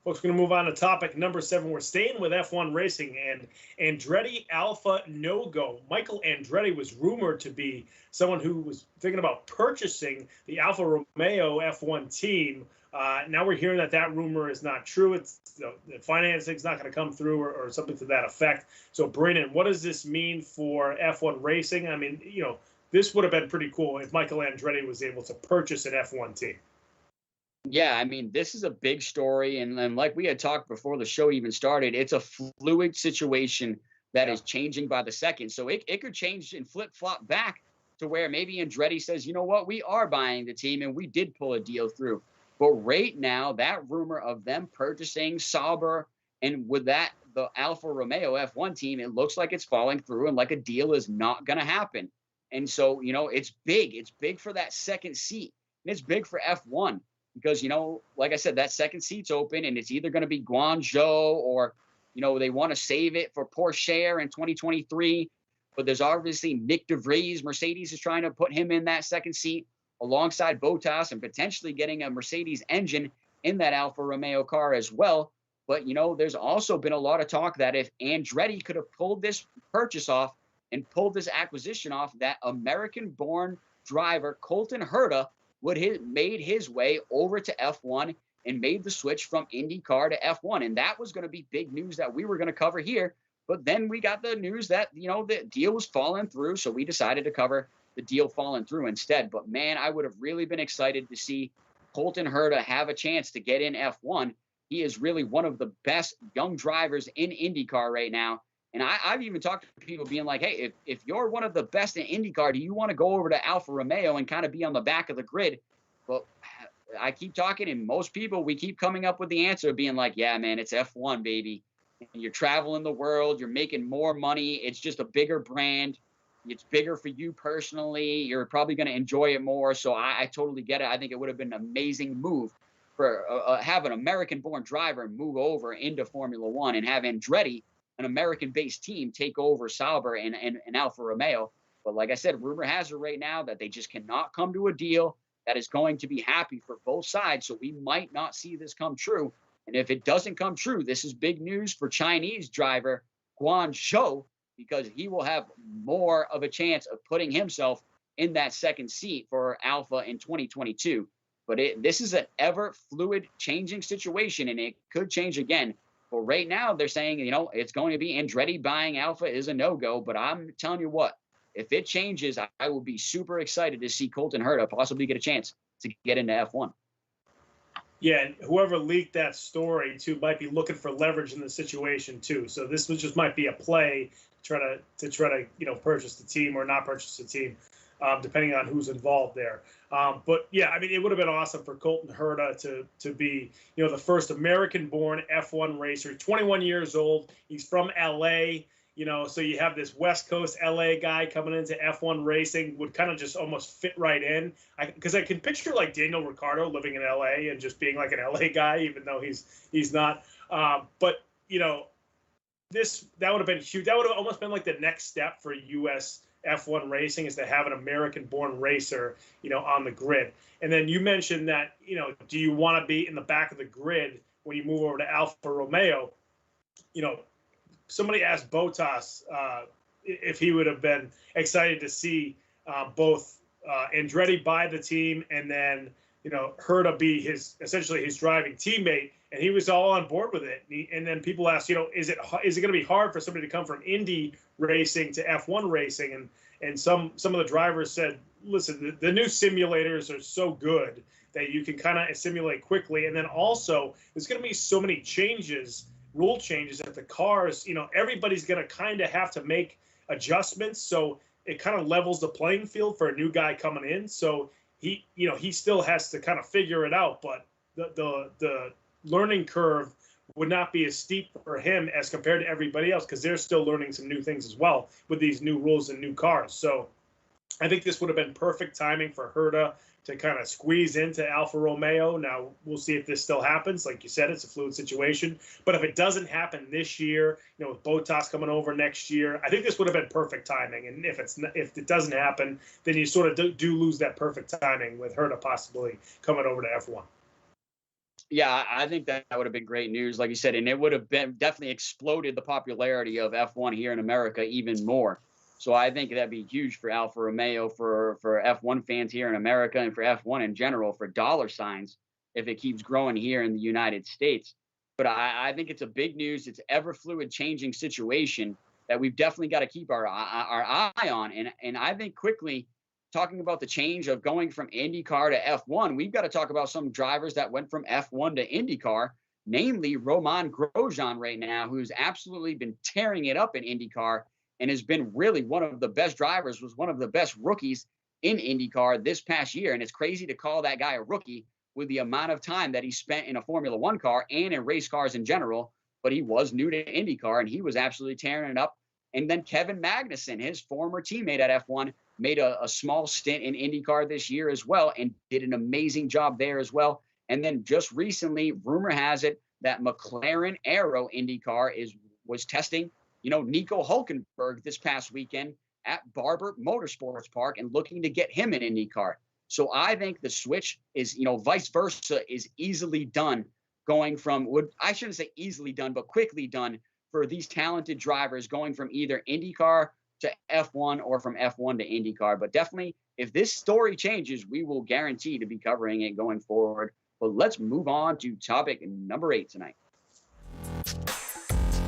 Folks, we're going to move on to topic number 7. We're staying with F1 racing and Andretti Alfa no-go. Michael Andretti was rumored to be someone who was thinking about purchasing the Alfa Romeo F1 team. Now we're hearing that rumor is not true. It's the financing's not going to come through or something to that effect. So, Brandon, what does this mean for F1 racing? I mean, this would have been pretty cool if Michael Andretti was able to purchase an F1 team. Yeah, I mean, this is a big story. And like we had talked before the show even started, it's a fluid situation that is changing by the second. So it could change and flip-flop back to where maybe Andretti says, you know what, we are buying the team and we did pull a deal through. But right now, that rumor of them purchasing Sauber and with that, the Alfa Romeo F1 team, it looks like it's falling through and like a deal is not going to happen. And so, it's big. It's big for that second seat. And it's big for F1. Because, like I said, that second seat's open and it's either going to be Guangzhou or, they want to save it for Porsche in 2023. But there's obviously Nick de Vries. Mercedes is trying to put him in that second seat alongside Bottas and potentially getting a Mercedes engine in that Alfa Romeo car as well. But, there's also been a lot of talk that if Andretti could have pulled this purchase off and pulled this acquisition off, that American-born driver, Colton Herta, would have made his way over to F1 and made the switch from IndyCar to F1. And that was going to be big news that we were going to cover here. But then we got the news that, the deal was falling through. So we decided to cover the deal falling through instead. But, man, I would have really been excited to see Colton Herta have a chance to get in F1. He is really one of the best young drivers in IndyCar right now. And I've even talked to people being like, hey, if you're one of the best in IndyCar, do you want to go over to Alfa Romeo and kind of be on the back of the grid? But I keep talking, and most people, we keep coming up with the answer being like, yeah, man, it's F1, baby. And you're traveling the world. You're making more money. It's just a bigger brand. It's bigger for you personally. You're probably going to enjoy it more. So I totally get it. I think it would have been an amazing move for have an American-born driver move over into Formula One and have Andretti, an American-based team, take over Sauber and Alfa Romeo. But like I said, rumor has it right now that they just cannot come to a deal that is going to be happy for both sides. So we might not see this come true. And if it doesn't come true, this is big news for Chinese driver Guangzhou, because he will have more of a chance of putting himself in that second seat for Alfa in 2022. But this is an ever fluid changing situation, and it could change again. But right now, they're saying, it's going to be Andretti buying Alfa is a no-go. But I'm telling you what, if it changes, I will be super excited to see Colton Herta possibly get a chance to get into F1. Yeah, and whoever leaked that story, too, might be looking for leverage in the situation, too. So this just might be a play to try to purchase the team or not purchase the team, depending on who's involved there. But yeah, I mean, it would have been awesome for Colton Herta to be, the first American-born F1 racer, 21 years old. He's from LA, so you have this West Coast LA guy coming into F1 racing, would kind of just almost fit right in. Because I can picture like Daniel Ricciardo living in LA and just being like an LA guy, even though he's not. But that would have been huge. That would have almost been like the next step for U.S. F1 racing, is to have an American-born racer, on the grid. And then you mentioned that, do you want to be in the back of the grid when you move over to Alfa Romeo? Somebody asked Bottas if he would have been excited to see both Andretti buy the team and then, Herta be essentially his driving teammate. And he was all on board with it. And then people asked, is it going to be hard for somebody to come from Indy racing to F1 racing? And some of the drivers said, listen, the new simulators are so good that you can kind of simulate quickly. And then also, there's going to be so many rule changes that the cars, everybody's going to kind of have to make adjustments. So it kind of levels the playing field for a new guy coming in. So he still has to kind of figure it out. But the learning curve would not be as steep for him as compared to everybody else, because they're still learning some new things as well with these new rules and new cars. So I think this would have been perfect timing for Herta to kind of squeeze into Alfa Romeo. Now, we'll see if this still happens. Like you said, it's a fluid situation. But if it doesn't happen this year, with Bottas coming over next year, I think this would have been perfect timing. And if it doesn't happen, then you sort of do lose that perfect timing with Herta possibly coming over to F1. Yeah, I think that would have been great news, like you said, and it would have been definitely exploded the popularity of F1 here in America even more. So I think that'd be huge for Alfa Romeo, for F1 fans here in America, and for F1 in general, for dollar signs if it keeps growing here in the United States. But I think it's a big news. It's ever fluid, changing situation that we've definitely got to keep our eye on. And I think quickly, talking about the change of going from IndyCar to F1, we've got to talk about some drivers that went from F1 to IndyCar, namely Romain Grosjean right now, who's absolutely been tearing it up in IndyCar and has been really one of the best drivers, was one of the best rookies in IndyCar this past year. And it's crazy to call that guy a rookie with the amount of time that he spent in a Formula One car and in race cars in general. But he was new to IndyCar and he was absolutely tearing it up. And then Kevin Magnussen, his former teammate at F1, made a small stint in IndyCar this year as well and did an amazing job there as well. And then just recently, rumor has it that McLaren Aero IndyCar was testing, Nico Hulkenberg this past weekend at Barber Motorsports Park and looking to get him an IndyCar. So I think the switch is, vice versa, is easily done, going from, I shouldn't say easily done, but quickly done for these talented drivers going from either IndyCar to F1 or from F1 to IndyCar. But definitely, if this story changes, we will guarantee to be covering it going forward. But let's move on to topic number 8 tonight.